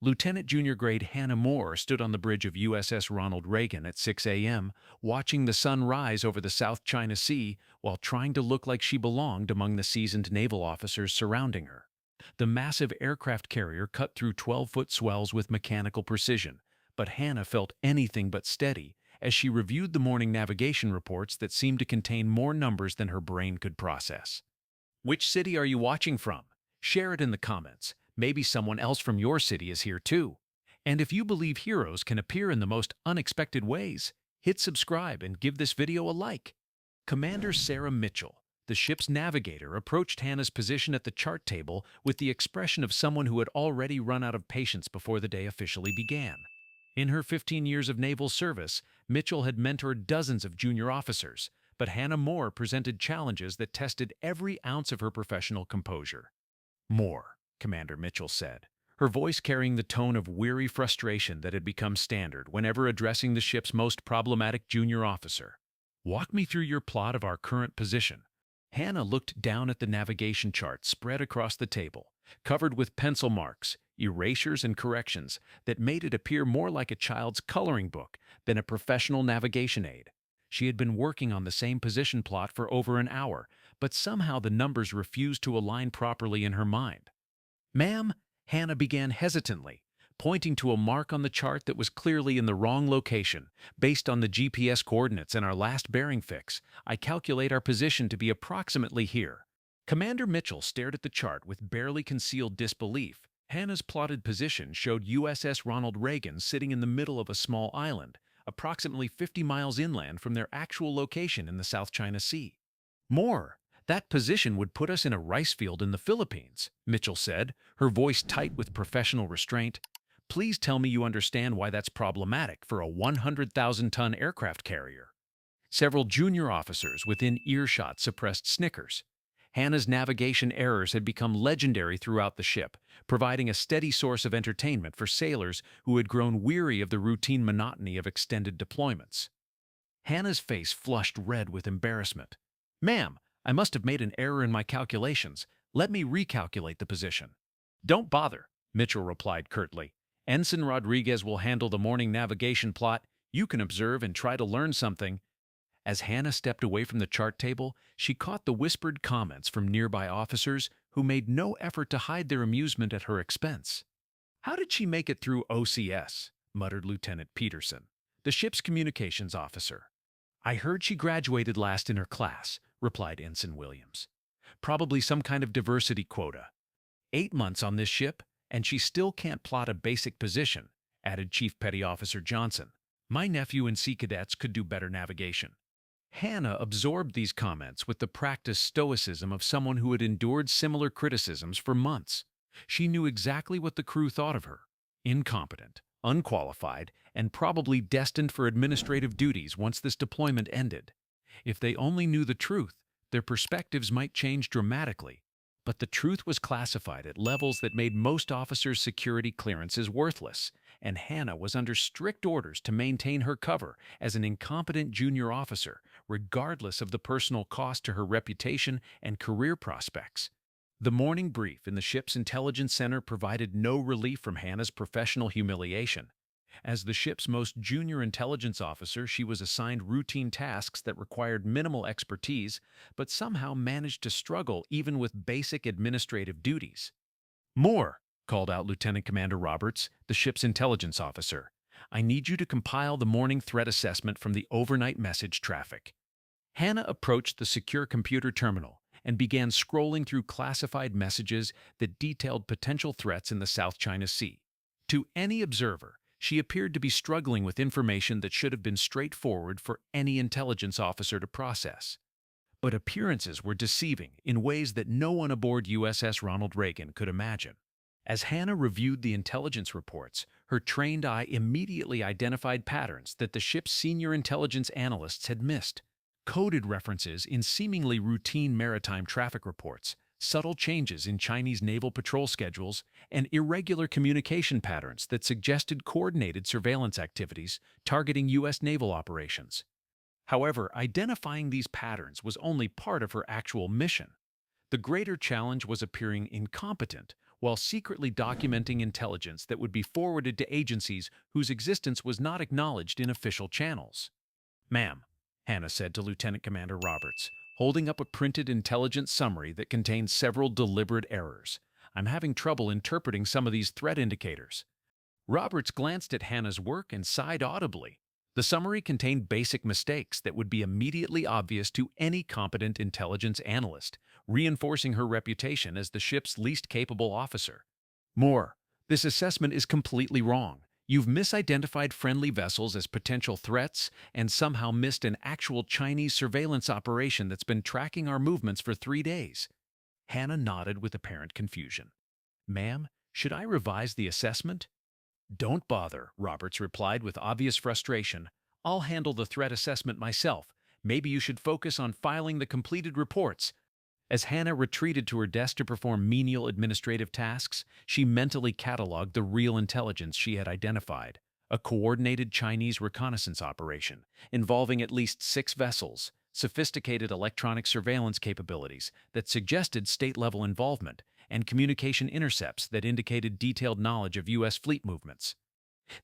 Lieutenant Junior Grade Hannah Moore stood on the bridge of USS Ronald Reagan at 6 a.m., watching the sun rise over the South China Sea while trying to look like she belonged among the seasoned naval officers surrounding her. The massive aircraft carrier cut through 12-foot swells with mechanical precision, but Hannah felt anything but steady as she reviewed the morning navigation reports that seemed to contain more numbers than her brain could process. Which city are you watching from? Share it in the comments. Maybe someone else from your city is here too. And if you believe heroes can appear in the most unexpected ways, hit subscribe and give this video a like. Commander Sarah Mitchell, the ship's navigator, approached Hannah's position at the chart table with the expression of someone who had already run out of patience before the day officially began. In her 15 years of naval service, Mitchell had mentored dozens of junior officers, but Hannah Moore presented challenges that tested every ounce of her professional composure. "More," Commander Mitchell said, her voice carrying the tone of weary frustration that had become standard whenever addressing the ship's most problematic junior officer. "Walk me through your plot of our current position." Hannah looked down at the navigation chart spread across the table, covered with pencil marks, erasures, and corrections that made it appear more like a child's coloring book than a professional navigation aid. She had been working on the same position plot for over an hour, but somehow the numbers refused to align properly in her mind. "Ma'am," Hannah began hesitantly, pointing to a mark on the chart that was clearly in the wrong location. "Based on the GPS coordinates and our last bearing fix, I calculate our position to be approximately here." Commander Mitchell stared at the chart with barely concealed disbelief. Hannah's plotted position showed USS Ronald Reagan sitting in the middle of a small island, approximately 50 miles inland from their actual location in the South China Sea. "More, that position would put us in a rice field in the Philippines," Mitchell said, her voice tight with professional restraint. "Please tell me you understand why that's problematic for a 100,000-ton aircraft carrier." Several junior officers within earshot suppressed snickers. Hannah's navigation errors had become legendary throughout the ship, providing a steady source of entertainment for sailors who had grown weary of the routine monotony of extended deployments. Hannah's face flushed red with embarrassment. "Ma'am, I must have made an error in my calculations. Let me recalculate the position." "Don't bother," Mitchell replied curtly. "Ensign Rodriguez will handle the morning navigation plot. You can observe and try to learn something." As Hannah stepped away from the chart table, she caught the whispered comments from nearby officers who made no effort to hide their amusement at her expense. "How did she make it through OCS?" muttered Lieutenant Peterson, the ship's communications officer. "I heard she graduated last in her class," replied Ensign Williams. "Probably some kind of diversity quota." "8 months on this ship, and she still can't plot a basic position," added Chief Petty Officer Johnson. "My nephew and sea cadets could do better navigation." Hannah absorbed these comments with the practiced stoicism of someone who had endured similar criticisms for months. She knew exactly what the crew thought of her: incompetent, unqualified, and probably destined for administrative duties once this deployment ended. If they only knew the truth, their perspectives might change dramatically. But the truth was classified at levels that made most officers' security clearances worthless, and Hannah was under strict orders to maintain her cover as an incompetent junior officer, regardless of the personal cost to her reputation and career prospects. The morning brief in the ship's intelligence center provided no relief from Hannah's professional humiliation. As the ship's most junior intelligence officer, she was assigned routine tasks that required minimal expertise, but somehow managed to struggle even with basic administrative duties. "More," called out Lieutenant Commander Roberts, the ship's intelligence officer. "I need you to compile the morning threat assessment from the overnight message traffic." Hannah approached the secure computer terminal and began scrolling through classified messages that detailed potential threats in the South China Sea. To any observer, she appeared to be struggling with information that should have been straightforward for any intelligence officer to process. But appearances were deceiving in ways that no one aboard USS Ronald Reagan could imagine. As Hannah reviewed the intelligence reports, her trained eye immediately identified patterns that the ship's senior intelligence analysts had missed. Coded references in seemingly routine maritime traffic reports, subtle changes in Chinese naval patrol schedules, and irregular communication patterns that suggested coordinated surveillance activities targeting U.S. naval operations. However, identifying these patterns was only part of her actual mission. The greater challenge was appearing incompetent while secretly documenting intelligence that would be forwarded to agencies whose existence was not acknowledged in official channels. "Ma'am," Hannah said to Lieutenant Commander Roberts, holding up a printed intelligence summary that contained several deliberate errors. "I'm having trouble interpreting some of these threat indicators." Roberts glanced at Hannah's work and sighed audibly. The summary contained basic mistakes that would be immediately obvious to any competent intelligence analyst, reinforcing her reputation as the ship's least capable officer. "More, this assessment is completely wrong. You've misidentified friendly vessels as potential threats and somehow missed an actual Chinese surveillance operation that's been tracking our movements for 3 days." Hannah nodded with apparent confusion. "Ma'am, should I revise the assessment?" "Don't bother," Roberts replied with obvious frustration. "I'll handle the threat assessment myself. Maybe you should focus on filing the completed reports." As Hannah retreated to her desk to perform menial administrative tasks, she mentally cataloged the real intelligence she had identified: a coordinated Chinese reconnaissance operation involving at least 6 vessels, sophisticated electronic surveillance capabilities that suggested state-level involvement, and communication intercepts that indicated detailed knowledge of U.S. fleet movements.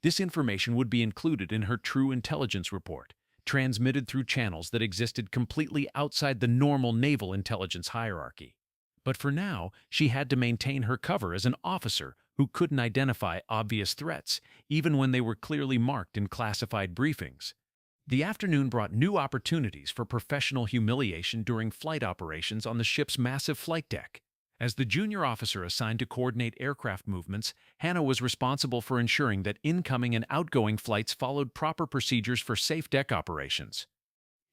This information would be included in her true intelligence report, transmitted through channels that existed completely outside the normal naval intelligence hierarchy. But for now, she had to maintain her cover as an officer who couldn't identify obvious threats, even when they were clearly marked in classified briefings. The afternoon brought new opportunities for professional humiliation during flight operations on the ship's massive flight deck. As the junior officer assigned to coordinate aircraft movements, Hannah was responsible for ensuring that incoming and outgoing flights followed proper procedures for safe deck operations.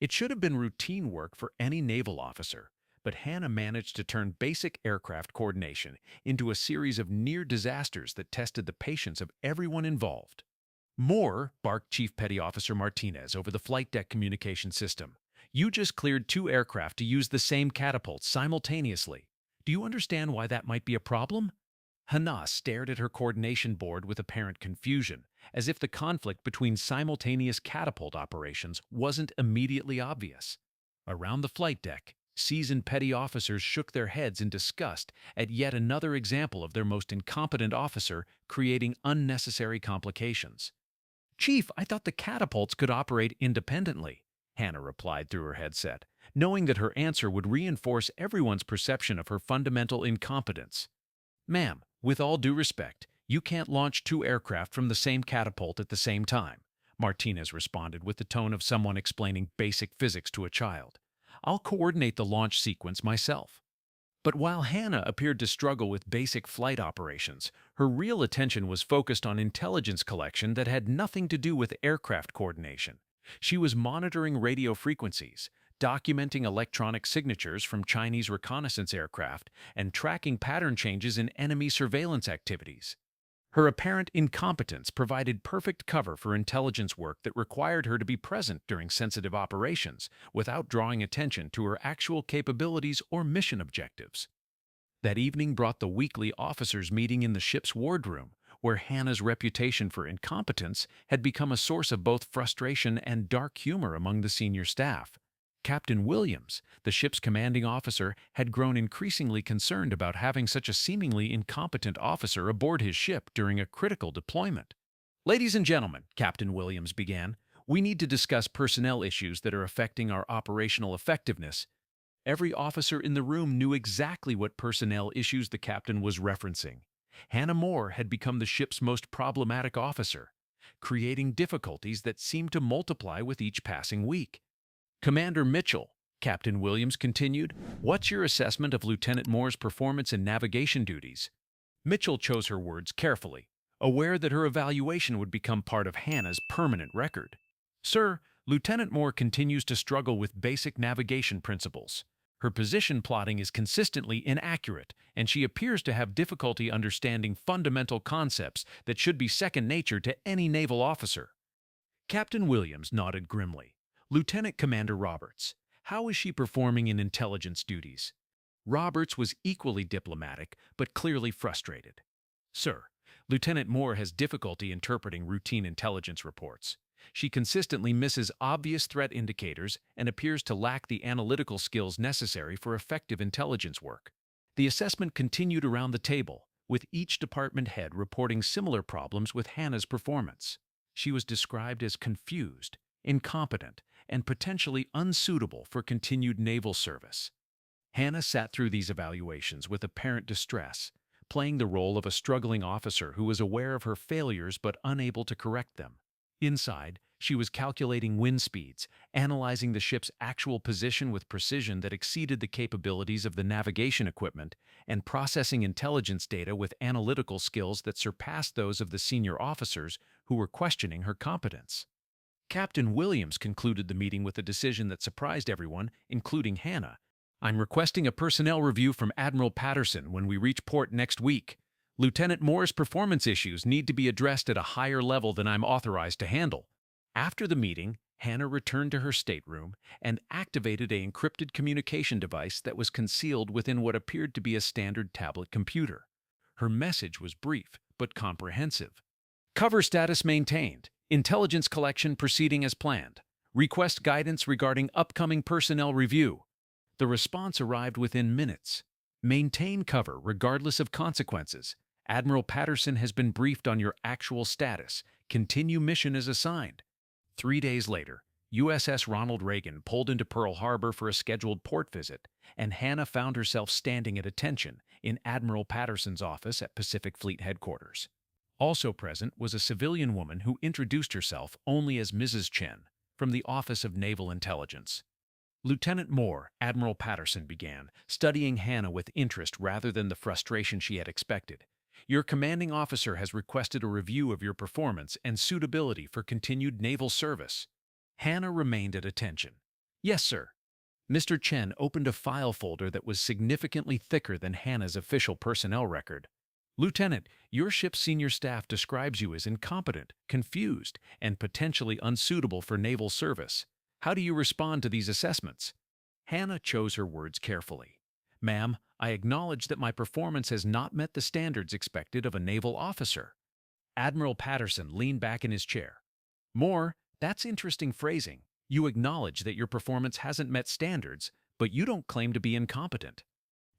It should have been routine work for any naval officer, but Hannah managed to turn basic aircraft coordination into a series of near disasters that tested the patience of everyone involved. "More," barked Chief Petty Officer Martinez over the flight deck communication system. "You just cleared 2 aircraft to use the same catapult simultaneously. Do you understand why that might be a problem?" Hannah stared at her coordination board with apparent confusion, as if the conflict between simultaneous catapult operations wasn't immediately obvious. Around the flight deck, seasoned petty officers shook their heads in disgust at yet another example of their most incompetent officer creating unnecessary complications. "Chief, I thought the catapults could operate independently," Hannah replied through her headset, knowing that her answer would reinforce everyone's perception of her fundamental incompetence. "Ma'am, with all due respect, you can't launch 2 aircraft from the same catapult at the same time," Martinez responded with the tone of someone explaining basic physics to a child. "I'll coordinate the launch sequence myself." But while Hannah appeared to struggle with basic flight operations, her real attention was focused on intelligence collection that had nothing to do with aircraft coordination. She was monitoring radio frequencies, documenting electronic signatures from Chinese reconnaissance aircraft, and tracking pattern changes in enemy surveillance activities. Her apparent incompetence provided perfect cover for intelligence work that required her to be present during sensitive operations without drawing attention to her actual capabilities or mission objectives. That evening brought the weekly officers' meeting in the ship's wardroom, where Hannah's reputation for incompetence had become a source of both frustration and dark humor among the senior staff. Captain Williams, the ship's commanding officer, had grown increasingly concerned about having such a seemingly incompetent officer aboard his ship during a critical deployment. "Ladies and gentlemen," Captain Williams began, "we need to discuss personnel issues that are affecting our operational effectiveness." Every officer in the room knew exactly what personnel issues the captain was referencing. Hannah Moore had become the ship's most problematic officer, creating difficulties that seemed to multiply with each passing week. "Commander Mitchell," Captain Williams continued, "what's your assessment of Lieutenant Moore's performance and navigation duties?" Mitchell chose her words carefully, aware that her evaluation would become part of Hannah's permanent record. "Sir, Lieutenant Moore continues to struggle with basic navigation principles. Her position plotting is consistently inaccurate, and she appears to have difficulty understanding fundamental concepts that should be second nature to any naval officer." Captain Williams nodded grimly. "Lieutenant Commander Roberts, how is she performing in intelligence duties?" Roberts was equally diplomatic, but clearly frustrated. "Sir, Lieutenant Moore has difficulty interpreting routine intelligence reports. She consistently misses obvious threat indicators and appears to lack the analytical skills necessary for effective intelligence work." The assessment continued around the table, with each department head reporting similar problems with Hannah's performance. She was described as confused, incompetent, and potentially unsuitable for continued naval service. Hannah sat through these evaluations with apparent distress, playing the role of a struggling officer who was aware of her failures but unable to correct them. Inside, she was calculating wind speeds, analyzing the ship's actual position with precision that exceeded the capabilities of the navigation equipment, and processing intelligence data with analytical skills that surpassed those of the senior officers who were questioning her competence. Captain Williams concluded the meeting with a decision that surprised everyone, including Hannah. "I'm requesting a personnel review from Admiral Patterson when we reach port next week. Lieutenant Moore's performance issues need to be addressed at a higher level than I'm authorized to handle." After the meeting, Hannah returned to her stateroom and activated an encrypted communication device that was concealed within what appeared to be a standard tablet computer. Her message was brief but comprehensive. "Cover status maintained. Intelligence collection proceeding as planned. Request guidance regarding upcoming personnel review." The response arrived within minutes. "Maintain cover regardless of consequences. Admiral Patterson has been briefed on your actual status. Continue mission as assigned." 3 days later, USS Ronald Reagan pulled into Pearl Harbor for a scheduled port visit, and Hannah found herself standing at attention in Admiral Patterson's office at Pacific Fleet Headquarters. Also present was a civilian woman who introduced herself only as Mrs. Chen, from the Office of Naval Intelligence. "Lieutenant Moore," Admiral Patterson began, studying Hannah with interest rather than the frustration she had expected. "Your commanding officer has requested a review of your performance and suitability for continued naval service." Hannah remained at attention. "Yes, sir." Mr. Chen opened a file folder that was significantly thicker than Hannah's official personnel record. "Lieutenant, your ship's senior staff describes you as incompetent, confused, and potentially unsuitable for naval service. How do you respond to these assessments?" Hannah chose her words carefully. "Ma'am, I acknowledge that my performance has not met the standards expected of a naval officer." Admiral Patterson leaned back in his chair. "Moore, that's interesting phrasing. You acknowledge that your performance hasn't met standards, but you don't claim to be incompetent."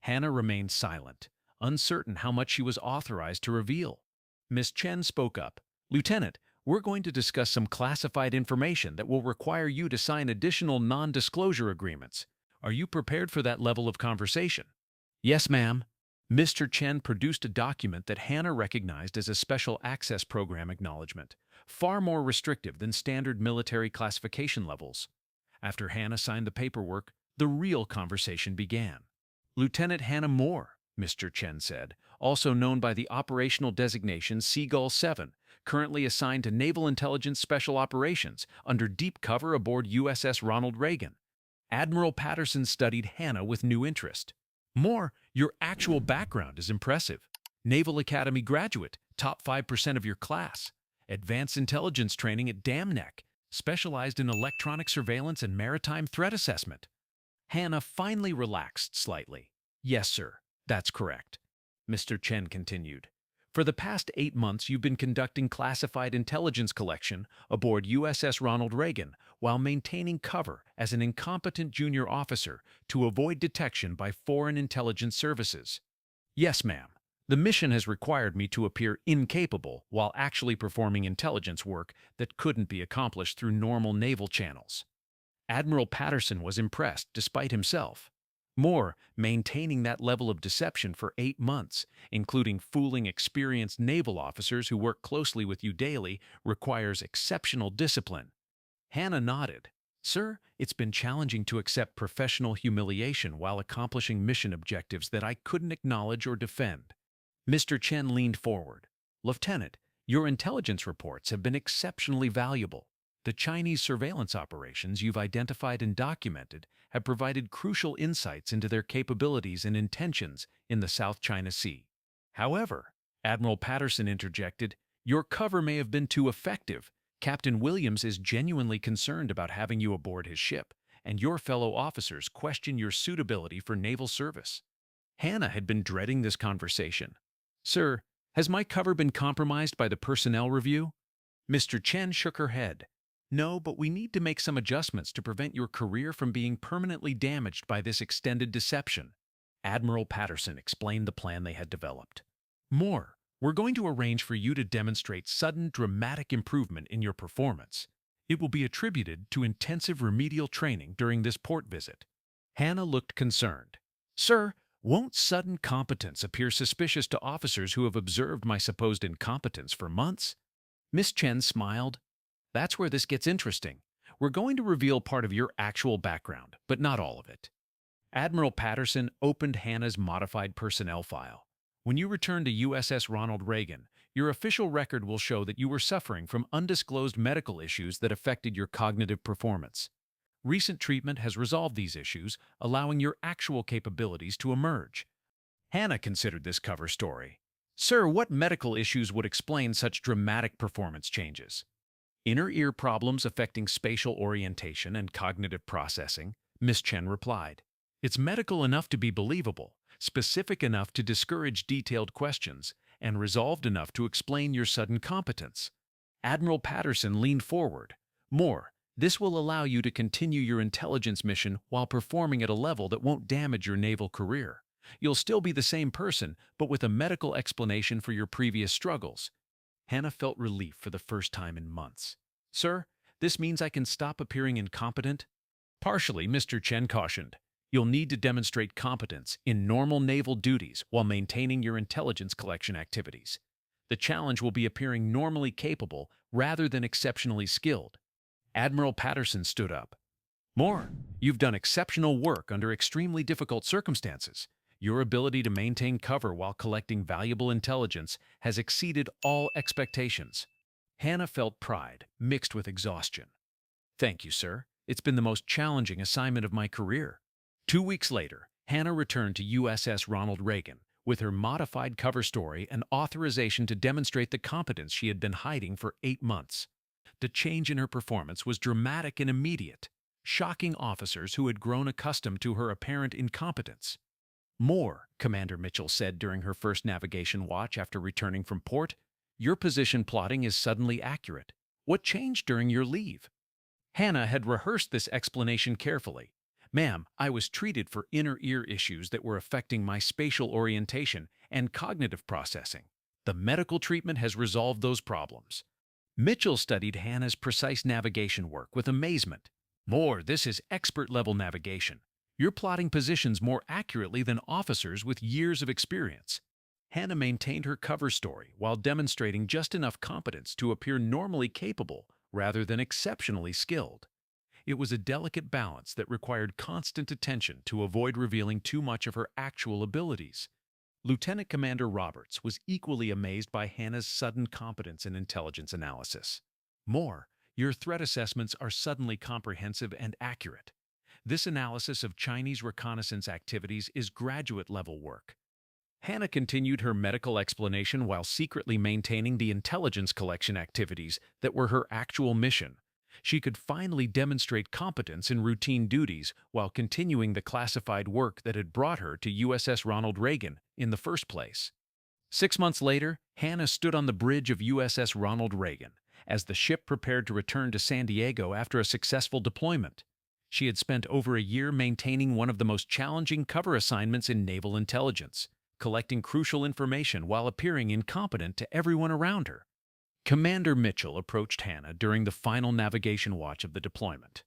Hannah remained silent, uncertain how much she was authorized to reveal. Miss Chen spoke up. "Lieutenant, we're going to discuss some classified information that will require you to sign additional non-disclosure agreements. Are you prepared for that level of conversation?" "Yes, ma'am." Mr. Chen produced a document that Hannah recognized as a Special Access Program acknowledgement, far more restrictive than standard military classification levels. After Hannah signed the paperwork, the real conversation began. "Lieutenant Hannah Moore," Mr. Chen said, "also known by the operational designation Seagull 7, currently assigned to Naval Intelligence Special Operations under deep cover aboard USS Ronald Reagan." Admiral Patterson studied Hannah with new interest. "Moore, your actual background is impressive. Naval Academy graduate, top 5% of your class. Advanced intelligence training at DAMNEC, specialized in electronic surveillance and maritime threat assessment." Hannah finally relaxed slightly. "Yes, sir, that's correct." Mr. Chen continued. "For the past 8 months, you've been conducting classified intelligence collection aboard USS Ronald Reagan while maintaining cover as an incompetent junior officer to avoid detection by foreign intelligence services." "Yes, ma'am. The mission has required me to appear incapable while actually performing intelligence work that couldn't be accomplished through normal naval channels." Admiral Patterson was impressed despite himself. "Moore, maintaining that level of deception for 8 months, including fooling experienced naval officers who work closely with you daily, requires exceptional discipline." Hannah nodded. "Sir, it's been challenging to accept professional humiliation while accomplishing mission objectives that I couldn't acknowledge or defend." Mr. Chen leaned forward. "Lieutenant, your intelligence reports have been exceptionally valuable. The Chinese surveillance operations you've identified and documented have provided crucial insights into their capabilities and intentions in the South China Sea. However," Admiral Patterson interjected, "your cover may have been too effective. Captain Williams is genuinely concerned about having you aboard his ship, and your fellow officers question your suitability for naval service." Hannah had been dreading this conversation. "Sir, has my cover been compromised by the personnel review?" Mr. Chen shook her head. "No, but we need to make some adjustments to prevent your career from being permanently damaged by this extended deception." Admiral Patterson explained the plan they had developed. More, we're going to arrange for you to demonstrate sudden, dramatic improvement in your performance. It will be attributed to intensive remedial training during this port visit. Hannah looked concerned. Sir, won't sudden competence appear suspicious to officers who have observed my supposed incompetence for months? Miss Chen smiled. That's where this gets interesting. We're going to reveal part of your actual background, but not all of it. Admiral Patterson opened Hannah's modified personnel file. When you return to USS Ronald Reagan, your official record will show that you were suffering from undisclosed medical issues that affected your cognitive performance. Recent treatment has resolved these issues, allowing your actual capabilities to emerge. Hannah considered this cover story. Sir, what medical issues would explain such dramatic performance changes? Inner ear problems affecting spatial orientation and cognitive processing, Miss Chen replied. It's medical enough to be believable, specific enough to discourage detailed questions, and resolved enough to explain your sudden competence. Admiral Patterson leaned forward. More, this will allow you to continue your intelligence mission while performing at a level that won't damage your naval career. You'll still be the same person, but with a medical explanation for your previous struggles. Hannah felt relief for the first time in months. Sir, this means I can stop appearing incompetent? Partially, Mr. Chen cautioned. You'll need to demonstrate competence in normal naval duties while maintaining your intelligence collection activities. The challenge will be appearing normally capable rather than exceptionally skilled. Admiral Patterson stood up. More, you've done exceptional work under extremely difficult circumstances. Your ability to maintain cover while collecting valuable intelligence has exceeded all expectations. Hannah felt pride, mixed with exhaustion. Thank you, sir. It's been the most challenging assignment of my career. 2 weeks later, Hannah returned to USS Ronald Reagan with her modified cover story and authorization to demonstrate the competence she had been hiding for 8 months. The change in her performance was dramatic and immediate, shocking officers who had grown accustomed to her apparent incompetence. More, Commander Mitchell said during her first navigation watch after returning from port. Your position plotting is suddenly accurate. What changed during your leave? Hannah had rehearsed this explanation carefully. Ma'am, I was treated for inner ear issues that were affecting my spatial orientation and cognitive processing. The medical treatment has resolved those problems. Mitchell studied Hannah's precise navigation work with amazement. More, this is expert-level navigation. You're plotting positions more accurately than officers with years of experience. Hannah maintained her cover story while demonstrating just enough competence to appear normally capable rather than exceptionally skilled. It was a delicate balance that required constant attention to avoid revealing too much of her actual abilities. Lieutenant Commander Roberts was equally amazed by Hannah's sudden competence in intelligence analysis. More, your threat assessments are suddenly comprehensive and accurate. This analysis of Chinese reconnaissance activities is graduate-level work. Hannah continued her medical explanation while secretly maintaining the intelligence collection activities that were her actual mission. She could finally demonstrate competence in routine duties while continuing the classified work that had brought her to USS Ronald Reagan in the first place. 6 months later, Hannah stood on the bridge of USS Ronald Reagan as the ship prepared to return to San Diego after a successful deployment. She had spent over a year maintaining one of the most challenging cover assignments in naval intelligence, collecting crucial information while appearing incompetent to everyone around her. Commander Mitchell approached Hannah during the final navigation watch of the deployment.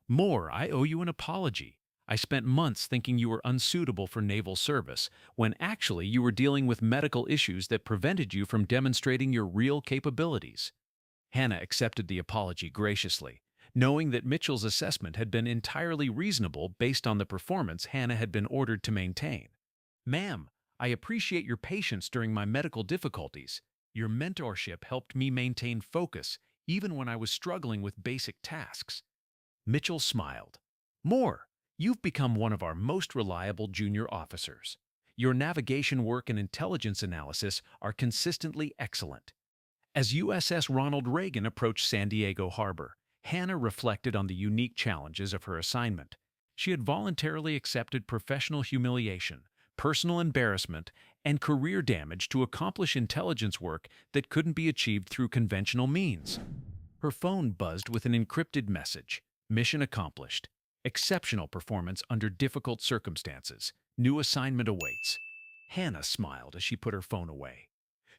More, I owe you an apology. I spent months thinking you were unsuitable for naval service, when actually you were dealing with medical issues that prevented you from demonstrating your real capabilities. Hannah accepted the apology graciously, knowing that Mitchell's assessment had been entirely reasonable based on the performance Hannah had been ordered to maintain. Ma'am, I appreciate your patience during my medical difficulties. Your mentorship helped me maintain focus even when I was struggling with basic tasks. Mitchell smiled. More, you've become one of our most reliable junior officers. Your navigation work and intelligence analysis are consistently excellent. As USS Ronald Reagan approached San Diego Harbor, Hannah reflected on the unique challenges of her assignment. She had voluntarily accepted professional humiliation, personal embarrassment, and career damage to accomplish intelligence work that couldn't be achieved through conventional means. Her phone buzzed with an encrypted message. Mission accomplished. Exceptional performance under difficult circumstances. New assignment awaits. Hannah smiled as she put her phone away.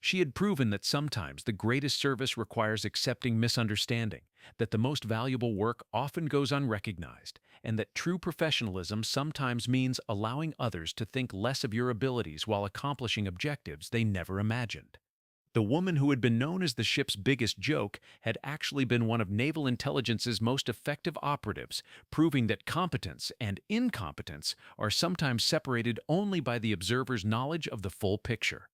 She had proven that sometimes the greatest service requires accepting misunderstanding, that the most valuable work often goes unrecognized, and that true professionalism sometimes means allowing others to think less of your abilities while accomplishing objectives they never imagined. The woman who had been known as the ship's biggest joke had actually been one of naval intelligence's most effective operatives, proving that competence and incompetence are sometimes separated only by the observer's knowledge of the full picture.